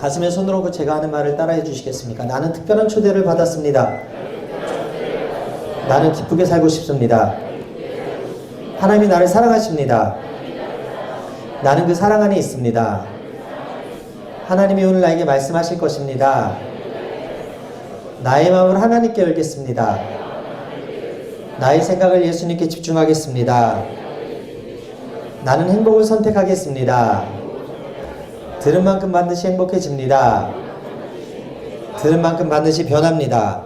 가슴에 손을 얹고 제가 하는 말을 따라해 주시겠습니까? 나는 특별한 초대를 받았습니다. 나는 기쁘게 살고 싶습니다. 하나님이 나를 사랑하십니다. 나는 그 사랑 안에 있습니다. 하나님이 오늘 나에게 말씀하실 것입니다. 나의 마음을 하나님께 열겠습니다. 나의 생각을 예수님께 집중하겠습니다. 나는 행복을 선택하겠습니다. 들은 만큼 반드시 행복해집니다. 들은 만큼 반드시 변합니다.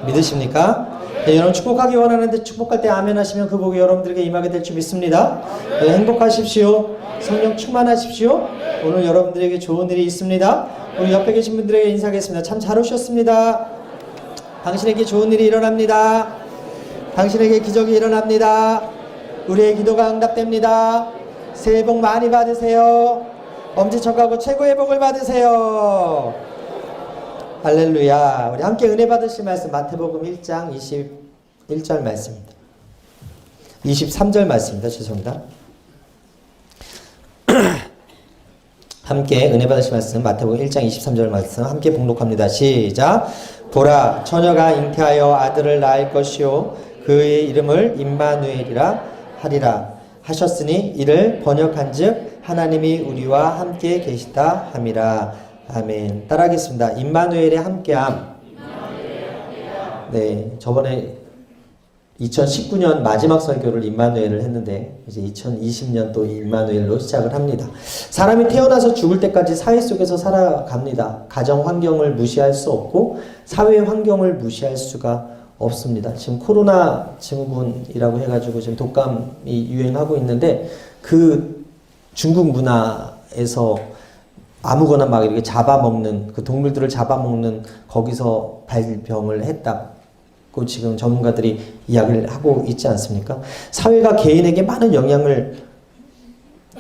믿으십니까? 네, 여러분 축복하기 원하는데 축복할 때 아멘 하시면 그 복이 여러분들에게 임하게 될 줄 믿습니다. 네, 행복하십시오. 성령 충만하십시오. 오늘 여러분들에게 좋은 일이 있습니다. 우리 옆에 계신 분들에게 인사하겠습니다. 참 잘 오셨습니다. 당신에게 좋은 일이 일어납니다. 당신에게 기적이 일어납니다. 우리의 기도가 응답됩니다. 새해 복 많이 받으세요. 엄지척하고 최고의 복을 받으세요. 할렐루야. 우리 함께 은혜 받으실 말씀 마태복음 1장 21절 말씀입니다. 23절 말씀입니다. 죄송합니다. 함께 은혜 받으실 말씀 마태복음 1장 23절 말씀 함께 봉독합니다. 시작. 보라, 처녀가 잉태하여 아들을 낳을 것이요 그의 이름을 임마누엘이라 하리라 하셨으니 이를 번역한즉 하나님이 우리와 함께 계시다 함이라. 아멘. 따라하겠습니다. 임마누엘의 함께함. 네, 저번에 2019년 마지막 설교를 임마누엘을 했는데 이제 2020년 또 임마누엘로 시작을 합니다. 사람이 태어나서 죽을 때까지 사회 속에서 살아갑니다. 가정 환경을 무시할 수 없고 사회 환경을 무시할 수가 없습니다. 지금 코로나 증후군이라고 해가지고 지금 독감이 유행하고 있는데 그 중국 문화에서 아무거나 막 이렇게 잡아먹는 그 동물들을 잡아먹는 거기서 발병을 했다고 지금 전문가들이 이야기를 하고 있지 않습니까? 사회가 개인에게 많은 영향을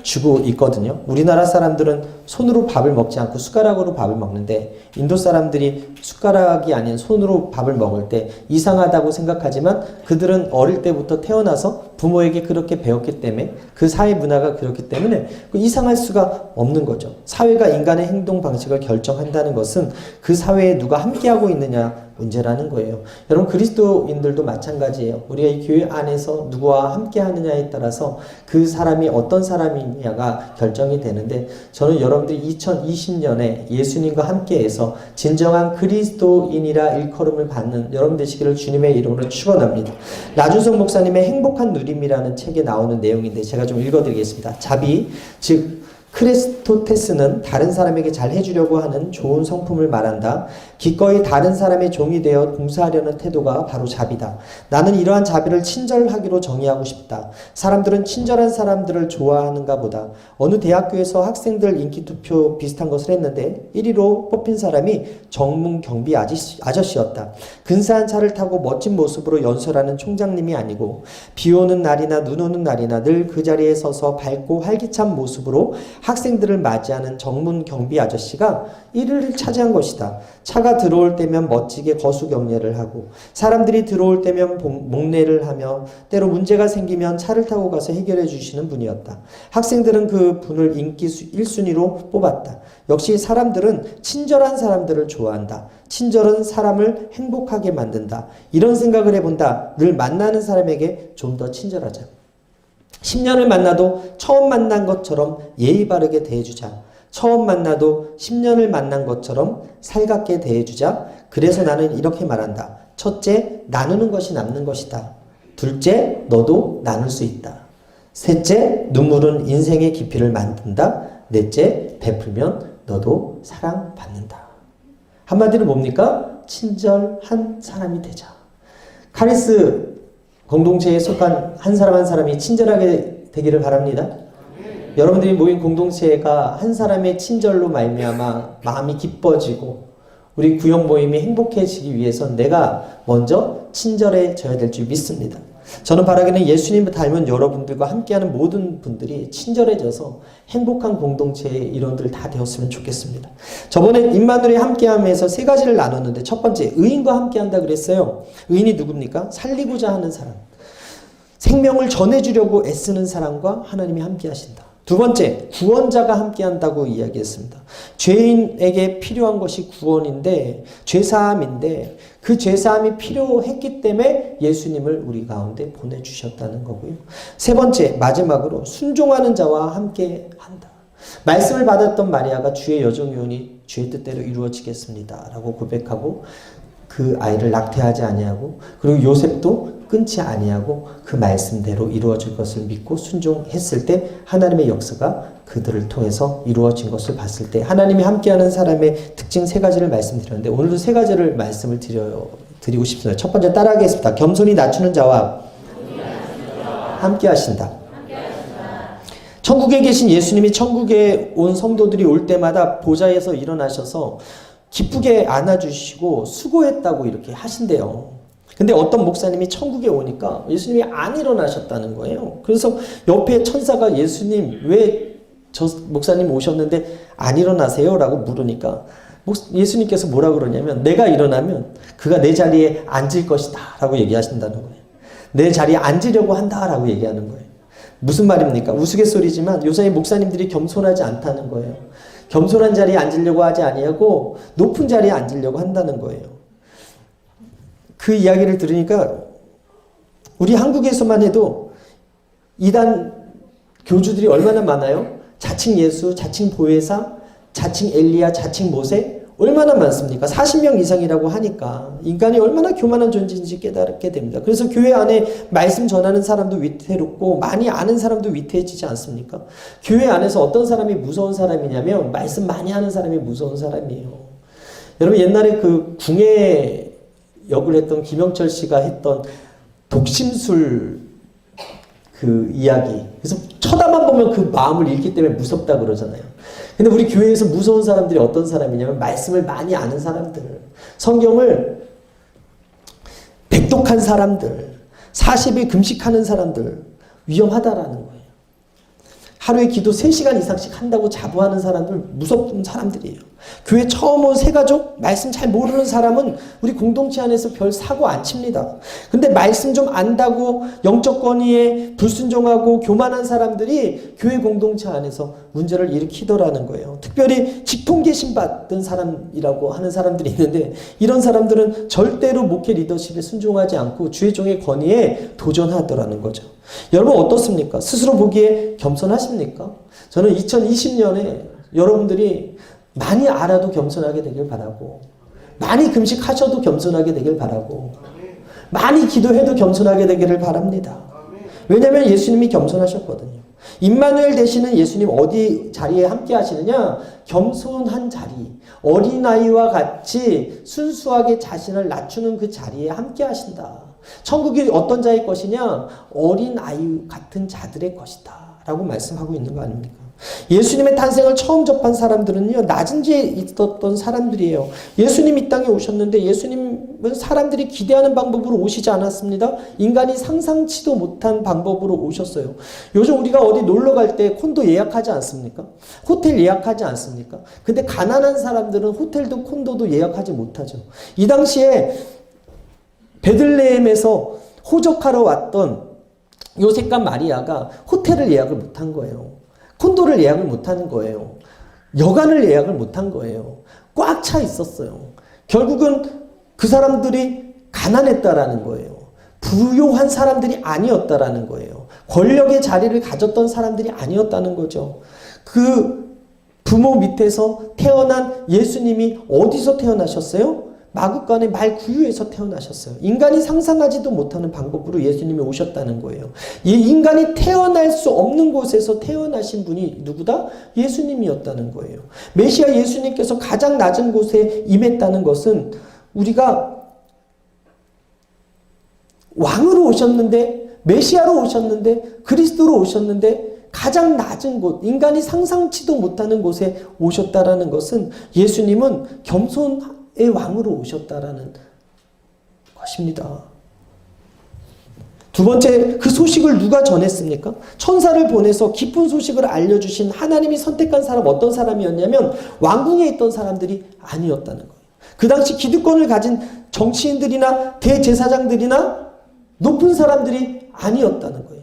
주고 있거든요. 우리나라 사람들은 손으로 밥을 먹지 않고 숟가락으로 밥을 먹는데 인도 사람들이 숟가락이 아닌 손으로 밥을 먹을 때 이상하다고 생각하지만 그들은 어릴 때부터 태어나서 부모에게 그렇게 배웠기 때문에 그 사회 문화가 그렇기 때문에 이상할 수가 없는 거죠. 사회가 인간의 행동 방식을 결정한다는 것은 그 사회에 누가 함께하고 있느냐 문제라는 거예요. 여러분 그리스도인들도 마찬가지예요. 우리가 이 교회 안에서 누구와 함께 하느냐에 따라서 그 사람이 어떤 사람이냐가 결정이 되는데 저는 여러분들이 2020년에 예수님과 함께해서 진정한 그리스도인이라 일컬음을 받는 여러분 되시기를 주님의 이름으로 축원합니다. 나준석 목사님의 행복한 누림이라는 책에 나오는 내용인데 제가 좀 읽어드리겠습니다. 자비, 즉 크리스토테스는 다른 사람에게 잘 해주려고 하는 좋은 성품을 말한다. 기꺼이 다른 사람의 종이 되어 봉사하려는 태도가 바로 자비다. 나는 이러한 자비를 친절하기로 정의하고 싶다. 사람들은 친절한 사람들을 좋아하는가 보다. 어느 대학교에서 학생들 인기투표 비슷한 것을 했는데 1위로 뽑힌 사람이 정문 경비 아저씨였다. 근사한 차를 타고 멋진 모습으로 연설하는 총장님이 아니고 비 오는 날이나 눈 오는 날이나 늘 그 자리에 서서 밝고 활기찬 모습으로 학생들을 맞이하는 정문 경비 아저씨가 1위를 차지한 것이다. 차가 들어올 때면 멋지게 거수경례를 하고 사람들이 들어올 때면 목례를 하며 때로 문제가 생기면 차를 타고 가서 해결해 주시는 분이었다. 학생들은 그 분을 인기 1순위로 뽑았다. 역시 사람들은 친절한 사람들을 좋아한다. 친절은 사람을 행복하게 만든다. 이런 생각을 해본다. 늘 만나는 사람에게 좀 더 친절하자. 10년을 만나도 처음 만난 것처럼 예의 바르게 대해주자. 처음 만나도 10년을 만난 것처럼 살갑게 대해주자. 그래서 나는 이렇게 말한다. 첫째, 나누는 것이 남는 것이다. 둘째, 너도 나눌 수 있다. 셋째, 눈물은 인생의 깊이를 만든다. 넷째, 베풀면 너도 사랑받는다. 한마디로 뭡니까? 친절한 사람이 되자. 카리스 공동체에 속한 한 사람 한 사람이 친절하게 되기를 바랍니다. 여러분들이 모인 공동체가 한 사람의 친절로 말미암아 마음이 기뻐지고 우리 구역 모임이 행복해지기 위해선 내가 먼저 친절해져야 될 줄 믿습니다. 저는 바라기는 예수님을 닮은 여러분들과 함께하는 모든 분들이 친절해져서 행복한 공동체의 일원들 다 되었으면 좋겠습니다. 저번에 임마누엘이 함께하면서 세 가지를 나눴는데 첫 번째, 의인과 함께한다 그랬어요. 의인이 누굽니까? 살리고자 하는 사람. 생명을 전해주려고 애쓰는 사람과 하나님이 함께하신다. 두 번째, 구원자가 함께한다고 이야기했습니다. 죄인에게 필요한 것이 구원인데, 죄사함인데, 그 죄사함이 필요했기 때문에 예수님을 우리 가운데 보내주셨다는 거고요. 세 번째, 마지막으로 순종하는 자와 함께한다. 말씀을 받았던 마리아가 주의 여종이오니 주의 뜻대로 이루어지겠습니다 라고 고백하고 그 아이를 낙태하지 아니하고, 그리고 요셉도 끊지 아니하고 그 말씀대로 이루어질 것을 믿고 순종했을 때 하나님의 역사가 그들을 통해서 이루어진 것을 봤을 때, 하나님이 함께하는 사람의 특징 세 가지를 말씀드렸는데 오늘도 세 가지를 말씀을 드리고 싶습니다. 첫 번째, 따라하겠습니다. 겸손히 낮추는 자와 함께하신다. 천국에 계신 예수님이 천국에 온 성도들이 올 때마다 보좌에서 일어나셔서 기쁘게 안아주시고 수고했다고 이렇게 하신대요. 근데 어떤 목사님이 천국에 오니까 예수님이 안 일어나셨다는 거예요. 그래서 옆에 천사가 예수님 왜 저 목사님 오셨는데 안 일어나세요? 라고 물으니까 예수님께서 뭐라 그러냐면, 내가 일어나면 그가 내 자리에 앉을 것이다 라고 얘기하신다는 거예요. 내 자리에 앉으려고 한다 라고 얘기하는 거예요. 무슨 말입니까? 우스갯소리지만 요새 목사님들이 겸손하지 않다는 거예요. 겸손한 자리에 앉으려고 하지 아니하고 높은 자리에 앉으려고 한다는 거예요. 그 이야기를 들으니까 우리 한국에서만 해도 이단 교주들이 얼마나 많아요? 자칭 예수, 자칭 보혜사, 자칭 엘리야, 자칭 모세, 얼마나 많습니까? 40명 이상이라고 하니까 인간이 얼마나 교만한 존재인지 깨닫게 됩니다. 그래서 교회 안에 말씀 전하는 사람도 위태롭고 많이 아는 사람도 위태해지지 않습니까? 교회 안에서 어떤 사람이 무서운 사람이냐면 말씀 많이 하는 사람이 무서운 사람이에요. 여러분, 옛날에 그 궁예 역을 했던 김영철 씨가 했던 독심술 그 이야기, 그래서 쳐다만 보면 그 마음을 읽기 때문에 무섭다 그러잖아요. 근데 우리 교회에서 무서운 사람들이 어떤 사람이냐면 말씀을 많이 아는 사람들, 성경을 백독한 사람들, 40일 금식하는 사람들, 위험하다라는 거예요. 하루에 기도 3시간 이상씩 한다고 자부하는 사람들, 무섭은 사람들이에요. 교회 처음 온 새가족, 말씀 잘 모르는 사람은 우리 공동체 안에서 별 사고 안 칩니다. 근데 말씀 좀 안다고 영적 권위에 불순종하고 교만한 사람들이 교회 공동체 안에서 문제를 일으키더라는 거예요. 특별히 직통 계신 받은 사람이라고 하는 사람들이 있는데, 이런 사람들은 절대로 목회 리더십에 순종하지 않고 주의 종의 권위에 도전하더라는 거죠. 여러분 어떻습니까? 스스로 보기에 겸손하십니까? 저는 2020년에 여러분들이 많이 알아도 겸손하게 되길 바라고, 많이 금식하셔도 겸손하게 되길 바라고, 많이 기도해도 겸손하게 되기를 바랍니다. 왜냐하면 예수님이 겸손하셨거든요. 임마누엘 되시는 예수님 어디 자리에 함께 하시느냐? 겸손한 자리, 어린아이와 같이 순수하게 자신을 낮추는 그 자리에 함께 하신다. 천국이 어떤 자의 것이냐? 어린아이 같은 자들의 것이다 라고 말씀하고 있는 거 아닙니까? 예수님의 탄생을 처음 접한 사람들은요, 낮은 지에 있었던 사람들이에요. 예수님 이 땅에 오셨는데 예수님은 사람들이 기대하는 방법으로 오시지 않았습니다. 인간이 상상치도 못한 방법으로 오셨어요. 요즘 우리가 어디 놀러 갈 때 콘도 예약하지 않습니까? 호텔 예약하지 않습니까? 근데 가난한 사람들은 호텔도 콘도도 예약하지 못하죠. 이 당시에 베들레헴에서 호적하러 왔던 요셉과 마리아가 호텔을 예약을 못한 거예요. 콘도를 예약을 못하는 거예요. 여관을 예약을 못한 거예요. 꽉 차 있었어요. 결국은 그 사람들이 가난했다라는 거예요. 부유한 사람들이 아니었다라는 거예요. 권력의 자리를 가졌던 사람들이 아니었다는 거죠. 그 부모 밑에서 태어난 예수님이 어디서 태어나셨어요? 마구간의 말구유에서 태어나셨어요. 인간이 상상하지도 못하는 방법으로 예수님이 오셨다는 거예요. 이 인간이 태어날 수 없는 곳에서 태어나신 분이 누구다? 예수님이었다는 거예요. 메시아 예수님께서 가장 낮은 곳에 임했다는 것은 우리가 왕으로 오셨는데, 메시아로 오셨는데, 그리스도로 오셨는데 가장 낮은 곳, 인간이 상상치도 못하는 곳에 오셨다라는 것은 예수님은 겸손 의 왕으로 오셨다라는 것입니다. 두 번째, 그 소식을 누가 전했습니까? 천사를 보내서 기쁜 소식을 알려주신 하나님이 선택한 사람, 어떤 사람이었냐면 왕궁에 있던 사람들이 아니었다는 거예요. 그 당시 기득권을 가진 정치인들이나 대제사장들이나 높은 사람들이 아니었다는 거예요.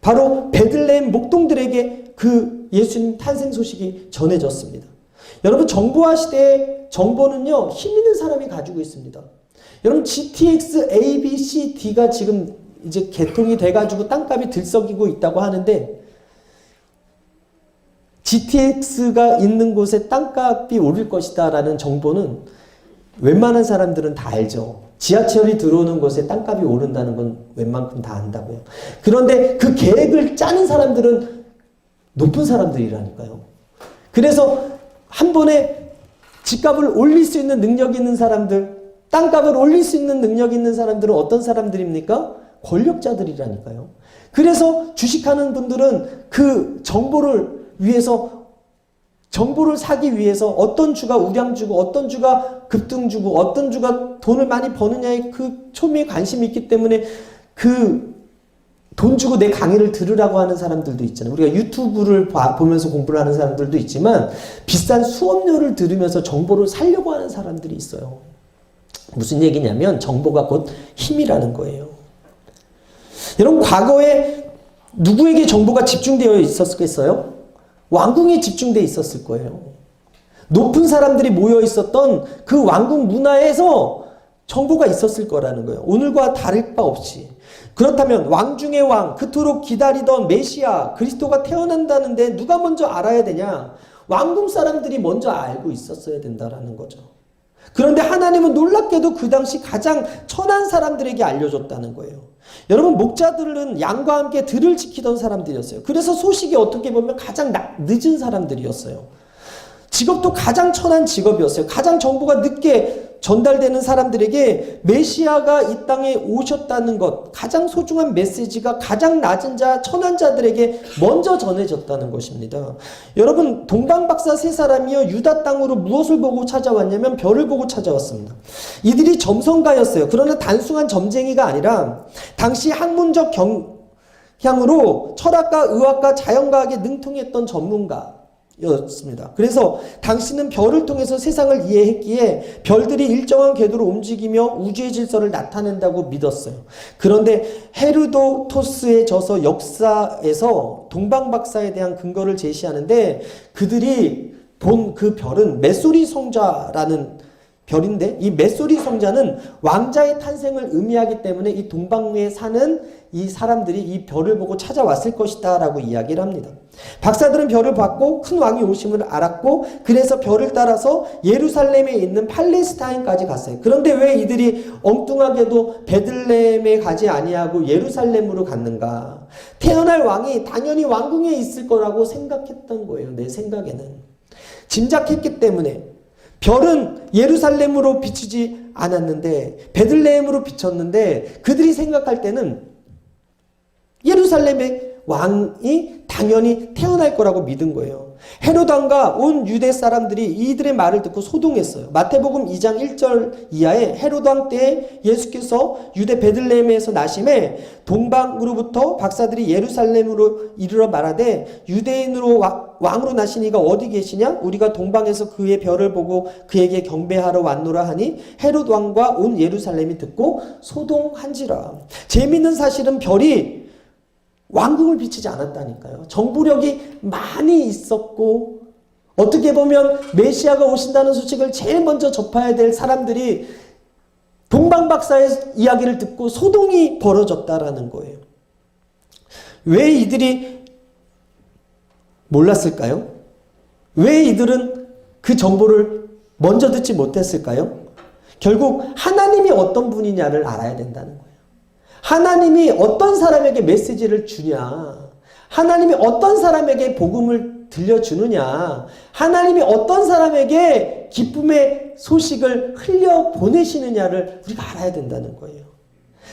바로 베들레헴 목동들에게 그 예수님 탄생 소식이 전해졌습니다. 여러분, 정보화 시대의 정보는요, 힘 있는 사람이 가지고 있습니다. 여러분, GTX A, B, C, D가 지금 이제 개통이 돼가지고 땅값이 들썩이고 있다고 하는데, GTX가 있는 곳에 땅값이 오를 것이다 라는 정보는 웬만한 사람들은 다 알죠. 지하철이 들어오는 곳에 땅값이 오른다는 건 웬만큼 다 안다고요. 그런데 그 계획을 짜는 사람들은 높은 사람들이라니까요. 그래서 한 번에 집값을 올릴 수 있는 능력이 있는 사람들, 땅값을 올릴 수 있는 능력이 있는 사람들은 어떤 사람들입니까? 권력자들이라니까요. 그래서 주식하는 분들은 그 정보를 사기 위해서 어떤 주가 우량주고 어떤 주가 급등주고 어떤 주가 돈을 많이 버느냐에 그 초미에 관심이 있기 때문에 그 돈 주고 내 강의를 들으라고 하는 사람들도 있잖아요. 우리가 유튜브를 보면서 공부를 하는 사람들도 있지만 비싼 수업료를 들으면서 정보를 살려고 하는 사람들이 있어요. 무슨 얘기냐면 정보가 곧 힘이라는 거예요. 여러분, 과거에 누구에게 정보가 집중되어 있었겠어요? 왕궁에 집중되어 있었을 거예요. 높은 사람들이 모여 있었던 그 왕궁 문화에서 정보가 있었을 거라는 거예요. 오늘과 다를 바 없이. 그렇다면 왕 중의 왕, 그토록 기다리던 메시아, 그리스도가 태어난다는데 누가 먼저 알아야 되냐? 왕궁 사람들이 먼저 알고 있었어야 된다라는 거죠. 그런데 하나님은 놀랍게도 그 당시 가장 천한 사람들에게 알려줬다는 거예요. 여러분, 목자들은 양과 함께 들을 지키던 사람들이었어요. 그래서 소식이 어떻게 보면 가장 늦은 사람들이었어요. 직업도 가장 천한 직업이었어요. 가장 정보가 늦게 전달되는 사람들에게 메시아가 이 땅에 오셨다는 것, 가장 소중한 메시지가 가장 낮은 자, 천한 자들에게 먼저 전해졌다는 것입니다. 여러분, 동방박사 세 사람이요, 유다 땅으로 무엇을 보고 찾아왔냐면 별을 보고 찾아왔습니다. 이들이 점성가였어요. 그러나 단순한 점쟁이가 아니라 당시 학문적 경향으로 철학과 의학과 자연과학에 능통했던 전문가 였습니다. 그래서 당신은 별을 통해서 세상을 이해했기에 별들이 일정한 궤도로 움직이며 우주의 질서를 나타낸다고 믿었어요. 그런데 헤르도토스에 져서 역사에서 동방박사에 대한 근거를 제시하는데 그들이 본 그 별은 메소리 성자라는 별인데 이 메소리 성자는 왕자의 탄생을 의미하기 때문에 이 동방에 사는 이 사람들이 이 별을 보고 찾아왔을 것이다 라고 이야기를 합니다. 박사들은 별을 봤고 큰 왕이 오심을 알았고 그래서 별을 따라서 예루살렘에 있는 팔레스타인까지 갔어요. 그런데 왜 이들이 엉뚱하게도 베들레헴에 가지 아니하고 예루살렘으로 갔는가? 태어날 왕이 당연히 왕궁에 있을 거라고 생각했던 거예요. 내 생각에는. 짐작했기 때문에 별은 예루살렘으로 비치지 않았는데 베들레헴으로 비쳤는데 그들이 생각할 때는 예루살렘의 왕이 당연히 태어날 거라고 믿은 거예요. 헤롯 왕과 온 유대 사람들이 이들의 말을 듣고 소동했어요. 마태복음 2장 1절 이하에 헤롯 왕 때에 예수께서 유대 베들레헴에서 나심에 동방으로부터 박사들이 예루살렘으로 이르러 말하되 유대인으로 왕으로 나신 이가 어디 계시냐? 우리가 동방에서 그의 별을 보고 그에게 경배하러 왔노라 하니 헤롯 왕과 온 예루살렘이 듣고 소동한지라. 재미있는 사실은 별이 왕궁을 비치지 않았다니까요. 정보력이 많이 있었고 어떻게 보면 메시아가 오신다는 소식을 제일 먼저 접해야 될 사람들이 동방박사의 이야기를 듣고 소동이 벌어졌다라는 거예요. 왜 이들이 몰랐을까요? 왜 이들은 그 정보를 먼저 듣지 못했을까요? 결국 하나님이 어떤 분이냐를 알아야 된다는 거예요. 하나님이 어떤 사람에게 메시지를 주냐, 하나님이 어떤 사람에게 복음을 들려주느냐, 하나님이 어떤 사람에게 기쁨의 소식을 흘려보내시느냐를 우리가 알아야 된다는 거예요.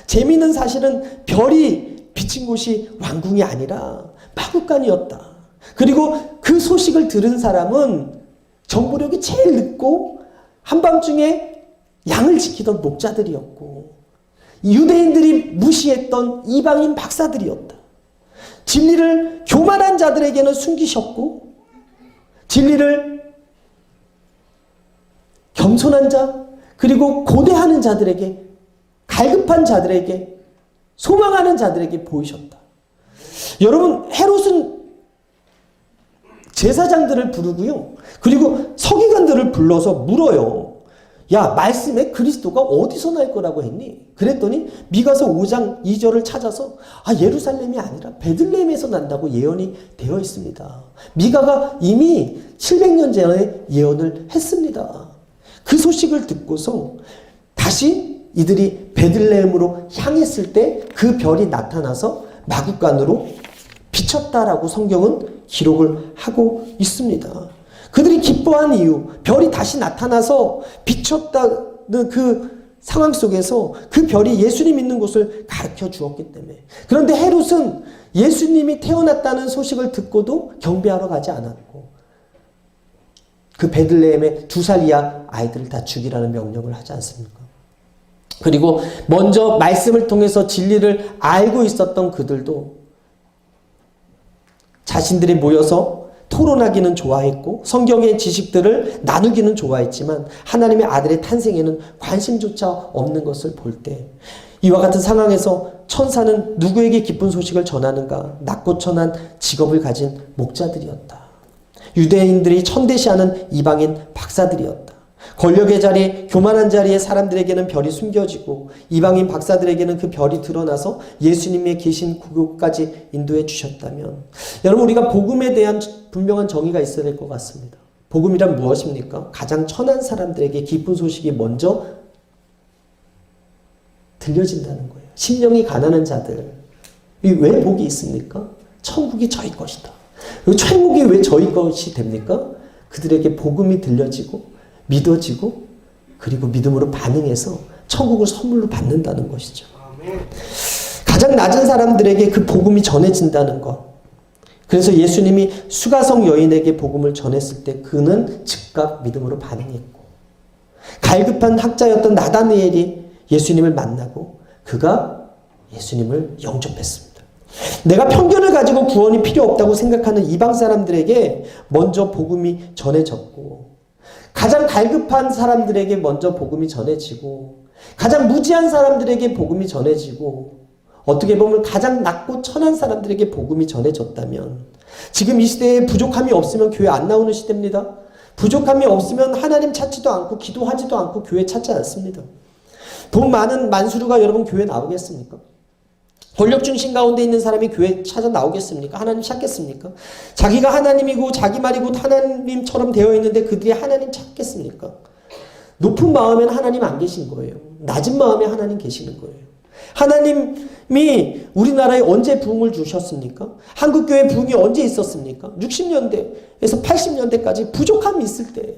재미있는 사실은 별이 비친 곳이 왕궁이 아니라 마구간이었다. 그리고 그 소식을 들은 사람은 정보력이 제일 늦고 한밤중에 양을 지키던 목자들이었고 유대인들이 무시했던 이방인 박사들이었다. 진리를 교만한 자들에게는 숨기셨고 진리를 겸손한 자 그리고 고대하는 자들에게 갈급한 자들에게 소망하는 자들에게 보이셨다. 여러분 헤롯은 제사장들을 부르고요. 그리고 서기관들을 불러서 물어요. 야, 말씀에 그리스도가 어디서 날 거라고 했니? 그랬더니 미가서 5장 2절을 찾아서 예루살렘이 아니라 베들레헴에서 난다고 예언이 되어 있습니다. 미가가 이미 700년 전에 예언을 했습니다. 그 소식을 듣고서 다시 이들이 베들레헴으로 향했을 때 그 별이 나타나서 마구간으로 비쳤다라고 성경은 기록을 하고 있습니다. 그들이 기뻐한 이유, 별이 다시 나타나서 비쳤다는 그 상황 속에서 그 별이 예수님 있는 곳을 가르쳐 주었기 때문에. 그런데 헤롯은 예수님이 태어났다는 소식을 듣고도 경배하러 가지 않았고 그 베들레헴의 2살 이하 아이들을 다 죽이라는 명령을 하지 않습니까? 그리고 먼저 말씀을 통해서 진리를 알고 있었던 그들도 자신들이 모여서 토론하기는 좋아했고 성경의 지식들을 나누기는 좋아했지만 하나님의 아들의 탄생에는 관심조차 없는 것을 볼 때 이와 같은 상황에서 천사는 누구에게 기쁜 소식을 전하는가? 낮고 천한 직업을 가진 목자들이었다. 유대인들이 천대시하는 이방인 박사들이었다. 권력의 자리, 교만한 자리에 사람들에게는 별이 숨겨지고 이방인 박사들에게는 그 별이 드러나서 예수님의 계신 그곳까지 인도해 주셨다면 여러분 우리가 복음에 대한 분명한 정의가 있어야 될 것 같습니다. 복음이란 무엇입니까? 가장 천한 사람들에게 기쁜 소식이 먼저 들려진다는 거예요. 심령이 가난한 자들. 왜 복이 있습니까? 천국이 저희 것이다. 천국이 왜 저희 것이 됩니까? 그들에게 복음이 들려지고 믿어지고 그리고 믿음으로 반응해서 천국을 선물로 받는다는 것이죠. 가장 낮은 사람들에게 그 복음이 전해진다는 것. 그래서 예수님이 수가성 여인에게 복음을 전했을 때 그는 즉각 믿음으로 반응했고 갈급한 학자였던 나다니엘이 예수님을 만나고 그가 예수님을 영접했습니다. 내가 편견을 가지고 구원이 필요 없다고 생각하는 이방 사람들에게 먼저 복음이 전해졌고 가장 갈급한 사람들에게 먼저 복음이 전해지고 가장 무지한 사람들에게 복음이 전해지고 어떻게 보면 가장 낮고 천한 사람들에게 복음이 전해졌다면 지금 이 시대에 부족함이 없으면 교회 안 나오는 시대입니다. 부족함이 없으면 하나님 찾지도 않고 기도하지도 않고 교회 찾지 않습니다. 돈 많은 만수르가 여러분 교회 나오겠습니까? 권력 중심 가운데 있는 사람이 교회 찾아 나오겠습니까? 하나님 찾겠습니까? 자기가 하나님이고 자기 말이고 하나님처럼 되어 있는데 그들이 하나님 찾겠습니까? 높은 마음에는 하나님 안 계신 거예요. 낮은 마음에 하나님 계시는 거예요. 하나님이 우리나라에 언제 부흥을 주셨습니까? 한국교회 부흥이 언제 있었습니까? 60년대에서 80년대까지 부족함이 있을 때,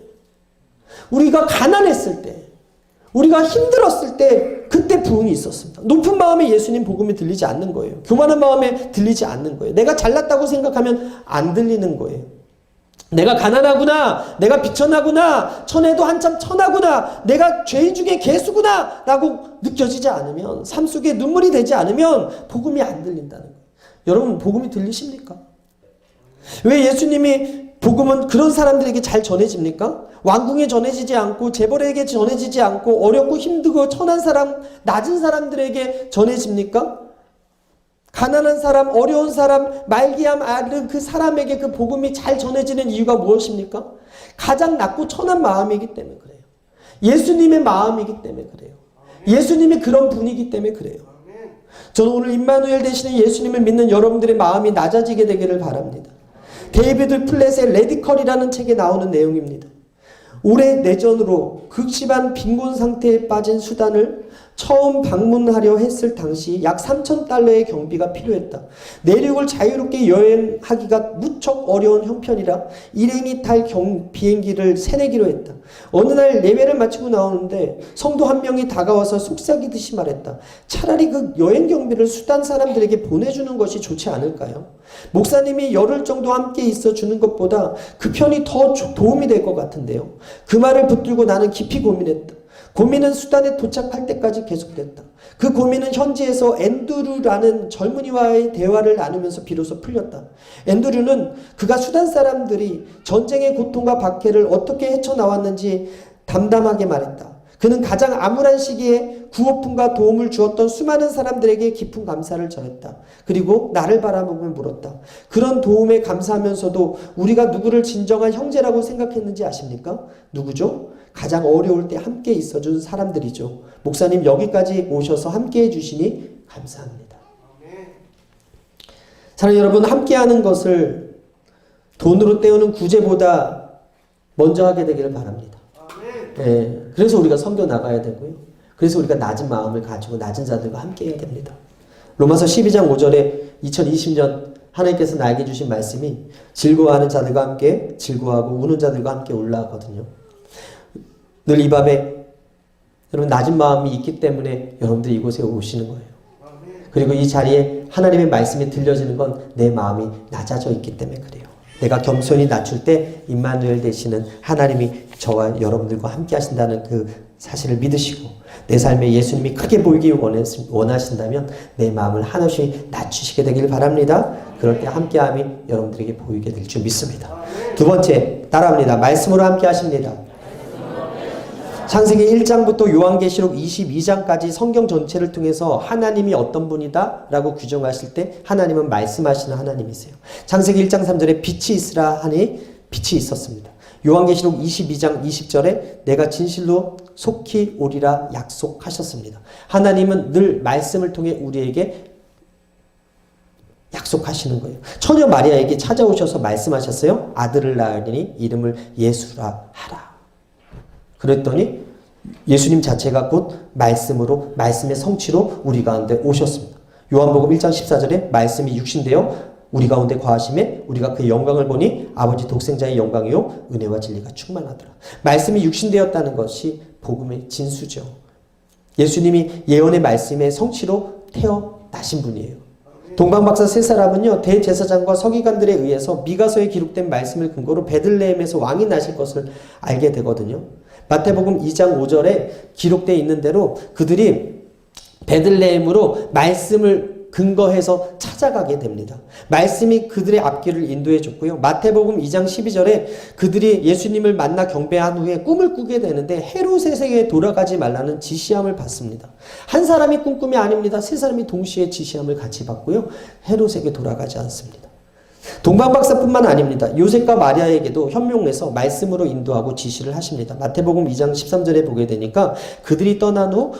우리가 가난했을 때, 우리가 힘들었을 때 그때 부흥이 있었습니다. 높은 마음에 예수님 복음이 들리지 않는 거예요. 교만한 마음에 들리지 않는 거예요. 내가 잘났다고 생각하면 안 들리는 거예요. 내가 가난하구나, 내가 비천하구나, 천해도 한참 천하구나, 내가 죄인 중에 개수구나 라고 느껴지지 않으면, 삶 속에 눈물이 되지 않으면 복음이 안 들린다는 거예요. 여러분 복음이 들리십니까? 왜 예수님이 복음은 그런 사람들에게 잘 전해집니까? 왕궁에 전해지지 않고 재벌에게 전해지지 않고 어렵고 힘들고 천한 사람, 낮은 사람들에게 전해집니까? 가난한 사람, 어려운 사람, 말기암 앓은 그 사람에게 그 복음이 잘 전해지는 이유가 무엇입니까? 가장 낮고 천한 마음이기 때문에 그래요. 예수님의 마음이기 때문에 그래요. 예수님이 그런 분이기 때문에 그래요. 저는 오늘 임마누엘 되시는 예수님을 믿는 여러분들의 마음이 낮아지게 되기를 바랍니다. 데이비드 플랫의 레디컬이라는 책에 나오는 내용입니다. 오래 내전으로 극심한 빈곤 상태에 빠진 수단을 처음 방문하려 했을 당시 약 3,000달러의 경비가 필요했다. 내륙을 자유롭게 여행하기가 무척 어려운 형편이라 일행이 탈 비행기를 새내기로 했다. 어느 날 예배를 마치고 나오는데 성도 한 명이 다가와서 속삭이듯이 말했다. 차라리 그 여행 경비를 수단 사람들에게 보내주는 것이 좋지 않을까요? 목사님이 열흘 정도 함께 있어 주는 것보다 그 편이 더 도움이 될 것 같은데요. 그 말을 붙들고 나는 깊이 고민했다. 고민은 수단에 도착할 때까지 계속됐다. 그 고민은 현지에서 앤드류라는 젊은이와의 대화를 나누면서 비로소 풀렸다. 앤드류는 그가 수단 사람들이 전쟁의 고통과 박해를 어떻게 헤쳐나왔는지 담담하게 말했다. 그는 가장 암울한 시기에 구호품과 도움을 주었던 수많은 사람들에게 깊은 감사를 전했다. 그리고 나를 바라보며 물었다. 그런 도움에 감사하면서도 우리가 누구를 진정한 형제라고 생각했는지 아십니까? 누구죠? 가장 어려울 때 함께 있어준 사람들이죠. 목사님 여기까지 오셔서 함께 해주시니 감사합니다. 사랑하는 여러분, 함께하는 것을 돈으로 때우는 구제보다 먼저 하게 되기를 바랍니다. 네, 그래서 우리가 선교 나가야 되고요. 그래서 우리가 낮은 마음을 가지고 낮은 자들과 함께 해야 됩니다. 로마서 12장 5절에 2020년 하나님께서 나에게 주신 말씀이 즐거워하는 자들과 함께 즐거워하고 우는 자들과 함께 올라가거든요. 늘 이 밤에 여러분 낮은 마음이 있기 때문에 여러분들이 이곳에 오시는 거예요. 그리고 이 자리에 하나님의 말씀이 들려지는 건 내 마음이 낮아져 있기 때문에 그래요. 내가 겸손히 낮출 때 임마누엘 되시는 하나님이 저와 여러분들과 함께 하신다는 그 사실을 믿으시고 내 삶에 예수님이 크게 보이기 원하신다면 내 마음을 하나씩 낮추시게 되길 바랍니다. 그럴 때 함께함이 여러분들에게 보이게 될 줄 믿습니다. 두 번째, 따라합니다. 말씀으로 함께 하십니다. 창세기 1장부터 요한계시록 22장까지 성경 전체를 통해서 하나님이 어떤 분이다 라고 규정하실 때 하나님은 말씀하시는 하나님이세요. 창세기 1장 3절에 빛이 있으라 하니 빛이 있었습니다. 요한계시록 22장 20절에 내가 진실로 속히 오리라 약속하셨습니다. 하나님은 늘 말씀을 통해 우리에게 약속하시는 거예요. 처녀 마리아에게 찾아오셔서 말씀하셨어요. 아들을 낳으리니 이름을 예수라 하라. 그랬더니 예수님 자체가 곧 말씀으로 말씀의 성취로 우리 가운데 오셨습니다. 요한복음 1장 14절에 말씀이 육신되어 우리 가운데 거하심에 우리가 그의 영광을 보니 아버지 독생자의 영광이요 은혜와 진리가 충만하더라. 말씀이 육신되었다는 것이 복음의 진수죠. 예수님이 예언의 말씀의 성취로 태어나신 분이에요. 동방박사 세 사람은요 대제사장과 서기관들에 의해서 미가서에 기록된 말씀을 근거로 베들레헴에서 왕이 나실 것을 알게 되거든요. 마태복음 2장 5절에 기록되어 있는 대로 그들이 베들레헴으로 말씀을 근거해서 찾아가게 됩니다. 말씀이 그들의 앞길을 인도해 줬고요. 마태복음 2장 12절에 그들이 예수님을 만나 경배한 후에 꿈을 꾸게 되는데 헤롯에게 돌아가지 말라는 지시함을 받습니다. 한 사람이 꾼 꿈이 아닙니다. 세 사람이 동시에 지시함을 같이 받고요. 헤롯에게 돌아가지 않습니다. 동방박사뿐만 아닙니다. 요셉과 마리아에게도 현명해서 말씀으로 인도하고 지시를 하십니다. 마태복음 2장 13절에 보게 되니까 그들이 떠난 후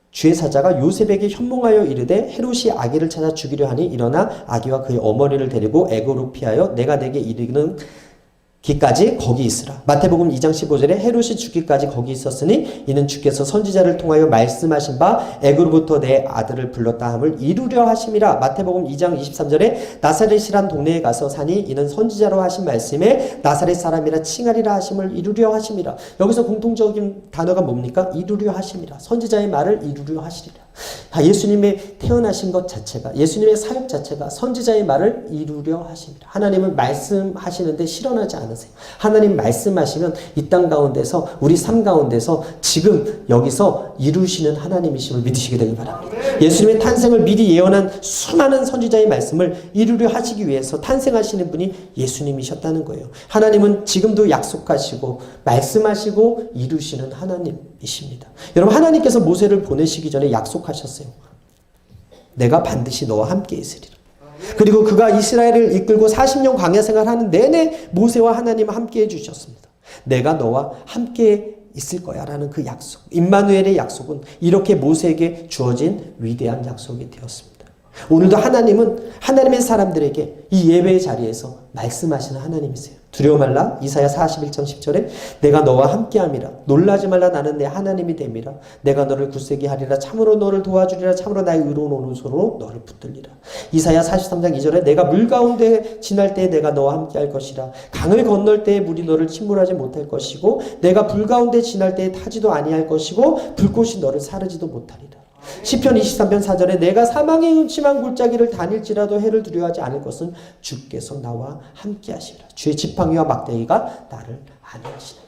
주의 사자가 요셉에게 현몽하여 이르되 헤롯이 아기를 찾아 죽이려 하니 일어나 아기와 그의 어머니를 데리고 애굽으로 피하여 내가 내게 이르는 기까지 거기 있으라. 마태복음 2장 15절에 헤롯이 죽기까지 거기 있었으니 이는 주께서 선지자를 통하여 말씀하신 바 애굽으로부터 내 아들을 불렀다 함을 이루려 하심이라. 마태복음 2장 23절에 나사렛이란 동네에 가서 사니 이는 선지자로 하신 말씀에 나사렛 사람이라 칭하리라 하심을 이루려 하심이라. 여기서 공통적인 단어가 뭡니까? 이루려 하심이라. 선지자의 말을 이루려 하시리라. 예수님의 태어나신 것 자체가, 예수님의 사역 자체가 선지자의 말을 이루려 하십니다. 하나님은 말씀하시는데 실현하지 않으세요. 하나님 말씀하시면 이 땅 가운데서 우리 삶 가운데서 지금 여기서 이루시는 하나님이심을 믿으시게 되길 바랍니다. 예수님의 탄생을 미리 예언한 수많은 선지자의 말씀을 이루려 하시기 위해서 탄생하시는 분이 예수님이셨다는 거예요. 하나님은 지금도 약속하시고 말씀하시고 이루시는 하나님이십니다. 여러분, 하나님께서 모세를 보내시기 전에 약속하셨어요. 내가 반드시 너와 함께 있으리라. 그리고 그가 이스라엘을 이끌고 40년 광야 생활하는 내내 모세와 하나님을 함께 해주셨습니다. 내가 너와 함께 있을 거야 라는 그 약속, 임마누엘의 약속은 이렇게 모세에게 주어진 위대한 약속이 되었습니다. 오늘도 하나님은 하나님의 사람들에게 이 예배의 자리에서 말씀하시는 하나님이세요. 두려워 말라. 이사야 41장 10절에 내가 너와 함께함이라. 놀라지 말라. 나는 내 하나님이 됨이라. 내가 너를 굳세게 하리라. 참으로 너를 도와주리라. 참으로 나의 의로운 오른손으로 너를 붙들리라. 이사야 43장 2절에 내가 물 가운데 지날 때에 내가 너와 함께할 것이라. 강을 건널 때에 물이 너를 침몰하지 못할 것이고 내가 불 가운데 지날 때에 타지도 아니할 것이고 불꽃이 너를 사르지도 못하리라. 시편 23편 4절에 내가 사망의 음침한 골짜기를 다닐지라도 해를 두려워하지 않을 것은 주께서 나와 함께 하시리라. 주의 지팡이와 막대기가 나를 안위하시리라.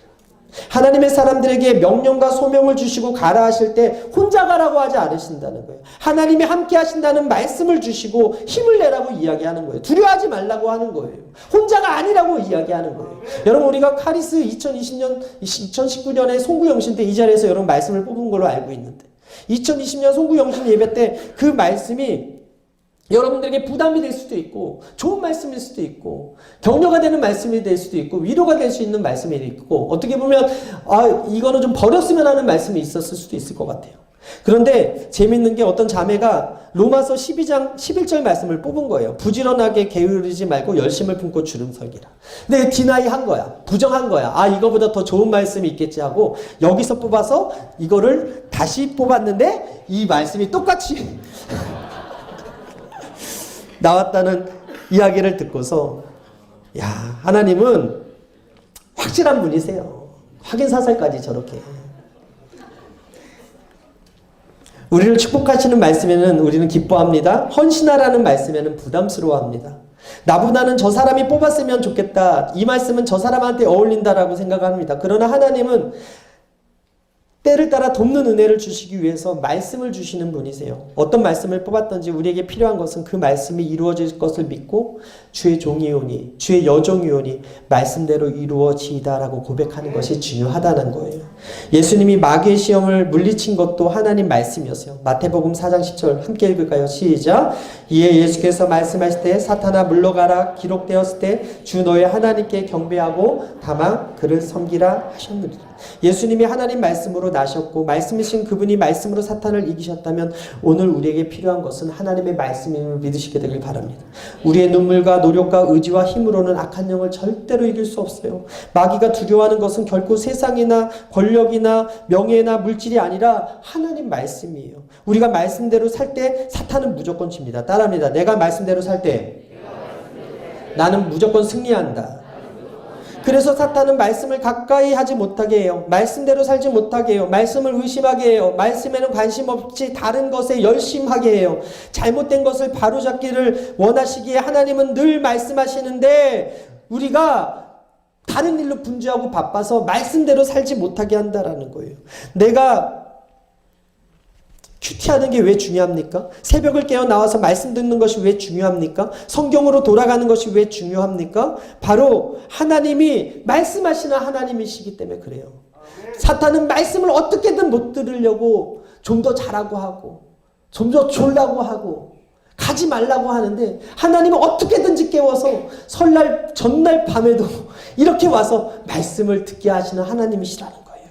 하나님의 사람들에게 명령과 소명을 주시고 가라 하실 때 혼자 가라고 하지 않으신다는 거예요. 하나님이 함께 하신다는 말씀을 주시고 힘을 내라고 이야기하는 거예요. 두려워하지 말라고 하는 거예요. 혼자가 아니라고 이야기하는 거예요. 여러분, 우리가 카리스 2019년에 송구영신 때 이 자리에서 여러분 말씀을 뽑은 걸로 알고 있는데 2020년 송구영신 예배 때 그 말씀이 여러분들에게 부담이 될 수도 있고 좋은 말씀일 수도 있고 격려가 되는 말씀이 될 수도 있고 위로가 될 수 있는 말씀이 있고 어떻게 보면 이거는 좀 버렸으면 하는 말씀이 있었을 수도 있을 것 같아요. 그런데 재밌는 게 어떤 자매가 로마서 12장 11절 말씀을 뽑은 거예요. 부지런하게 게으르지 말고 열심을 품고 주름 설기라. 근데 디나이 한 거야. 부정한 거야. 이거보다 더 좋은 말씀이 있겠지 하고 여기서 뽑아서 이거를 다시 뽑았는데 이 말씀이 똑같이 나왔다는 이야기를 듣고서 야, 하나님은 확실한 분이세요. 확인사살까지 저렇게. 우리를 축복하시는 말씀에는 우리는 기뻐합니다. 헌신하라는 말씀에는 부담스러워합니다. 나보다는 저 사람이 뽑았으면 좋겠다. 이 말씀은 저 사람한테 어울린다라고 생각합니다. 그러나 하나님은 때를 따라 돕는 은혜를 주시기 위해서 말씀을 주시는 분이세요. 어떤 말씀을 뽑았든지 우리에게 필요한 것은 그 말씀이 이루어질 것을 믿고 주의 종이오니 주의 여종이오니 말씀대로 이루어지이다라고 고백하는 것이 중요하다는 거예요. 예수님이 마귀의 시험을 물리친 것도 하나님 말씀이었어요. 마태복음 4장 10절 함께 읽을까요? 시작. 이에 예수께서 말씀하실 때 사탄아 물러가라 기록되었을 때 주 너의 하나님께 경배하고 다만 그를 섬기라 하셨느니라. 예수님이 하나님 말씀으로 나셨고 말씀이신 그분이 말씀으로 사탄을 이기셨다면 오늘 우리에게 필요한 것은 하나님의 말씀임을 믿으시게 되길 바랍니다. 우리의 눈물과 노력과 의지와 힘으로는 악한 영을 절대로 이길 수 없어요. 마귀가 두려워하는 것은 결코 세상이나 권력이나 명예나 물질이 아니라 하나님 말씀이에요. 우리가 말씀대로 살 때 사탄은 무조건 집니다. 따라합니다. 내가 말씀대로 살 때 나는 무조건 승리한다. 그래서 사탄은 말씀을 가까이 하지 못하게 해요. 말씀대로 살지 못하게 해요. 말씀을 의심하게 해요. 말씀에는 관심 없이 다른 것에 열심하게 해요. 잘못된 것을 바로잡기를 원하시기에 하나님은 늘 말씀하시는데 우리가 다른 일로 분주하고 바빠서 말씀대로 살지 못하게 한다라는 거예요. 내가 큐티하는 게 왜 중요합니까? 새벽을 깨어 나와서 말씀 듣는 것이 왜 중요합니까? 성경으로 돌아가는 것이 왜 중요합니까? 바로 하나님이 말씀하시는 하나님이시기 때문에 그래요. 사탄은 말씀을 어떻게든 못 들으려고 좀 더 잘하고 하고 좀 더 졸라고 하고 가지 말라고 하는데 하나님은 어떻게든지 깨워서 설날 전날 밤에도 이렇게 와서 말씀을 듣게 하시는 하나님이시라는 거예요.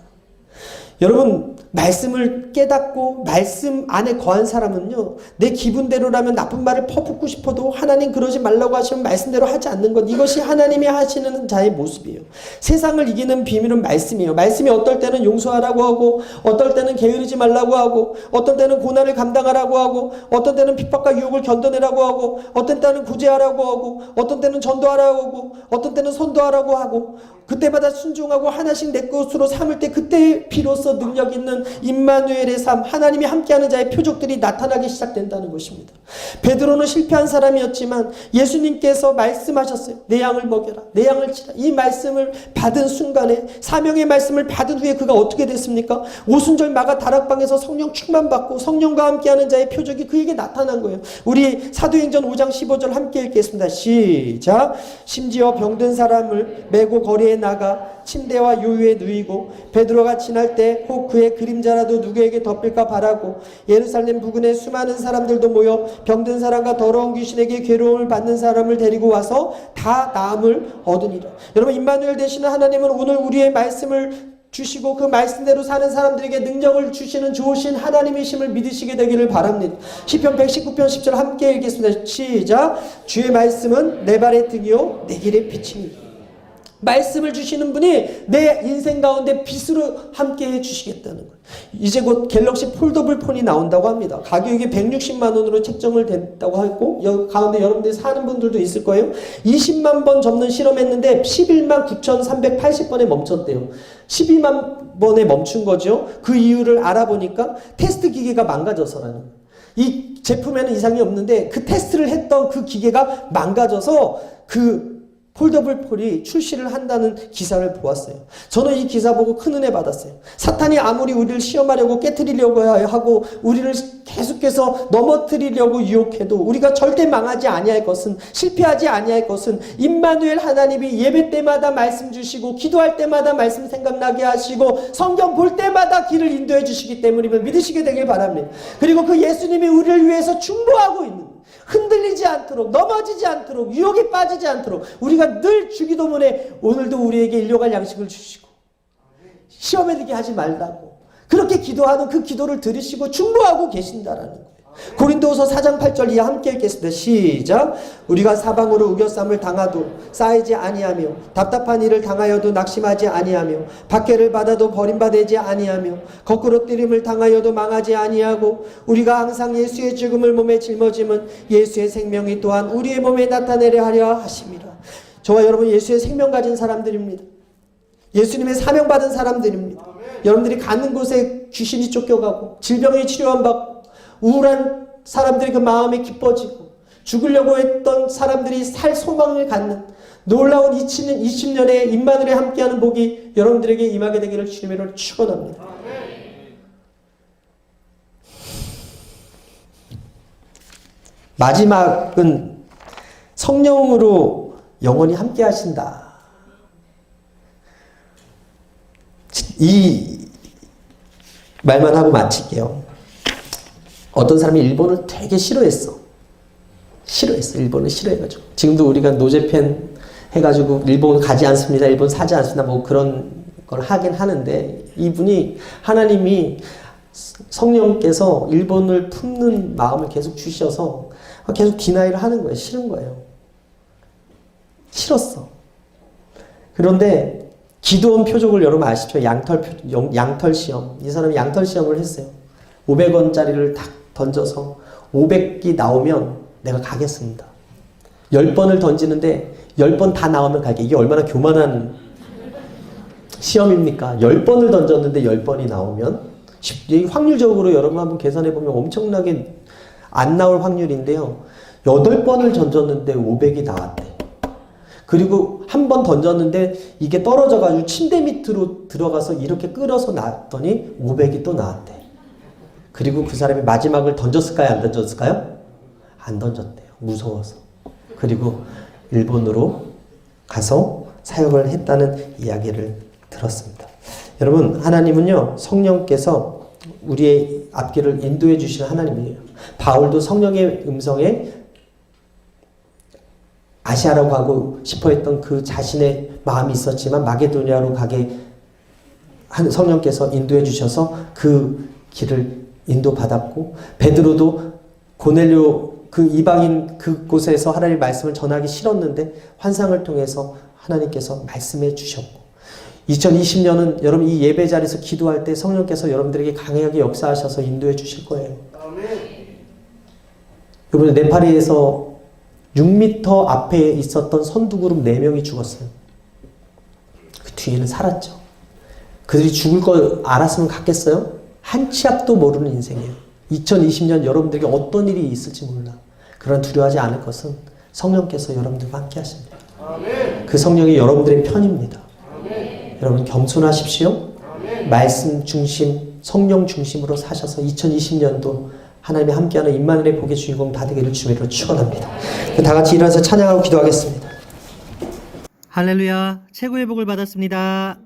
여러분 말씀을 깨닫고 말씀 안에 거한 사람은요 내 기분대로라면 나쁜 말을 퍼붓고 싶어도 하나님 그러지 말라고 하시면 말씀대로 하지 않는 것, 이것이 하나님이 하시는 자의 모습이에요. 세상을 이기는 비밀은 말씀이에요. 말씀이 어떨 때는 용서하라고 하고 어떨 때는 게으르지 말라고 하고 어떨 때는 고난을 감당하라고 하고 어떤 때는 핍박과 유혹을 견뎌내라고 하고 어떤 때는 구제하라고 하고 어떤 때는 전도하라고 하고 어떤 때는 선도하라고 하고 그때마다 순종하고 하나씩 내 것으로 삼을 때 그때 비로소 능력 있는 임마누엘의 삶, 하나님이 함께하는 자의 표적들이 나타나기 시작된다는 것입니다. 베드로는 실패한 사람이었지만 예수님께서 말씀하셨어요. 내 양을 먹여라. 내 양을 치라. 이 말씀을 받은 순간에 사명의 말씀을 받은 후에 그가 어떻게 됐습니까? 오순절 마가 다락방에서 성령 충만받고 성령과 함께하는 자의 표적이 그에게 나타난 거예요. 우리 사도행전 5장 15절 함께 읽겠습니다. 시작. 심지어 병든 사람을 메고 거리에 나가 침대와 요유에 누이고 베드로가 지날 때 혹 그의 그림자라도 누구에게 덮일까 바라고 예루살렘 부근에 수많은 사람들도 모여 병든 사람과 더러운 귀신에게 괴로움을 받는 사람을 데리고 와서 다 나음을 얻으니라. 여러분 임마누엘 되시는 하나님은 오늘 우리의 말씀을 주시고 그 말씀대로 사는 사람들에게 능력을 주시는 좋으신 하나님이심을 믿으시게 되기를 바랍니다. 시편 119편 10절 함께 읽겠습니다. 시작. 주의 말씀은 내 발의 등이요 내 길의 빛이니. 말씀을 주시는 분이 내 인생 가운데 빛으로 함께 해주시겠다는 거예요. 이제 곧 갤럭시 폴더블 폰이 나온다고 합니다. 가격이 160만 원으로 책정을 됐다고 하고 가운데 여러분들이 사는 분들도 있을 거예요. 20만 번 접는 실험했는데 11만 9,380번에 멈췄대요. 12만 번에 멈춘 거죠. 그 이유를 알아보니까 테스트 기계가 망가져서라는 거예요. 이 제품에는 이상이 없는데 그 테스트를 했던 그 기계가 망가져서 그 폴더블 폴이 출시를 한다는 기사를 보았어요. 저는 이 기사 보고 큰 은혜 받았어요. 사탄이 아무리 우리를 시험하려고 깨트리려고 하고 우리를 계속해서 넘어뜨리려고 유혹해도 우리가 절대 망하지 아니할 것은, 실패하지 아니할 것은 임마누엘 하나님이 예배 때마다 말씀 주시고 기도할 때마다 말씀 생각나게 하시고 성경 볼 때마다 길을 인도해 주시기 때문임을 믿으시게 되길 바랍니다. 그리고 그 예수님이 우리를 위해서 중보하고 있는, 흔들리지 않도록, 넘어지지 않도록, 유혹에 빠지지 않도록 우리가 늘 주기도문에 오늘도 우리에게 일용할 양식을 주시고 시험에 들게 하지 말라고 그렇게 기도하는 그 기도를 들으시고 중보하고 계신다라는 거예요. 고린도후서 4장 8절 이하 함께 읽겠습니다. 시작. 우리가 사방으로 우겨쌈을 당하도 쌓이지 아니하며 답답한 일을 당하여도 낙심하지 아니하며 박해를 받아도 버림받지 아니하며 거꾸로 뜨림을 당하여도 망하지 아니하고 우리가 항상 예수의 죽음을 몸에 짊어짐은 예수의 생명이 또한 우리의 몸에 나타내려 하려 하심이라. 저와 여러분 예수의 생명 가진 사람들입니다. 예수님의 사명 받은 사람들입니다. 여러분들이 가는 곳에 귀신이 쫓겨가고 질병의 치료함 받고 우울한 사람들이 그 마음이 기뻐지고 죽으려고 했던 사람들이 살 소망을 갖는 놀라운 20년의 임마누엘에 함께하는 복이 여러분들에게 임하게 되기를 주님으로 축원합니다. 마지막은 성령으로 영원히 함께 하신다. 이 말만 하고 마칠게요. 어떤 사람이 일본을 되게 싫어했어. 일본을 싫어해가지고. 지금도 우리가 노제팬 해가지고 일본 가지 않습니다. 일본 사지 않습니다. 뭐 그런 걸 하긴 하는데 이분이 하나님이 성령께서 일본을 품는 마음을 계속 주셔서 계속 디나이를 하는 거예요. 싫은 거예요. 싫었어. 그런데 기도원 표적을 여러분 아시죠? 양털 시험. 이 사람이 양털 시험을 했어요. 500원짜리를 딱 던져서 500기 나오면 내가 가겠습니다. 10번을 던지는데 10번 다 나오면 갈게. 이게 얼마나 교만한 시험입니까? 10번을 던졌는데 10번이 나오면 확률적으로 여러분 한번 계산해 보면 엄청나게 안 나올 확률인데요. 8번을 던졌는데 500이 나왔대. 그리고 한 번 던졌는데 이게 떨어져가지고 침대 밑으로 들어가서 이렇게 끌어서 놨더니 500이 또 나왔대. 그리고 그 사람이 마지막을 던졌을까요? 안 던졌을까요? 안 던졌대요. 무서워서. 그리고 일본으로 가서 사역을 했다는 이야기를 들었습니다. 여러분, 하나님은요, 성령께서 우리의 앞길을 인도해 주시는 하나님이에요. 바울도 성령의 음성에 아시아로 가고 싶어 했던 그 자신의 마음이 있었지만 마게도니아로 가게 성령께서 인도해 주셔서 그 길을 인도받았고, 베드로도 고넬료 그 이방인 그곳에서 하나님의 말씀을 전하기 싫었는데 환상을 통해서 하나님께서 말씀해 주셨고, 2020년은 여러분 이 예배 자리에서 기도할 때 성령께서 여러분들에게 강하게 역사하셔서 인도해 주실 거예요. 여러분, 네팔에서 6m 앞에 있었던 선두그룹 4명이 죽었어요. 그 뒤에는 살았죠. 그들이 죽을 걸 알았으면 갔겠어요? 한 치 앞도 모르는 인생이에요. 2020년 여러분들에게 어떤 일이 있을지 몰라. 그러나 두려워하지 않을 것은 성령께서 여러분들과 함께 하십니다. 그 성령이 여러분들의 편입니다. 여러분 겸손하십시오. 말씀 중심, 성령 중심으로 사셔서 2020년도 하나님이 함께하는 임마누엘의 복의 주인공 다 되기를 주님으로 축원합니다. 다 같이 일어나서 찬양하고 기도하겠습니다. 할렐루야, 최고의 복을 받았습니다.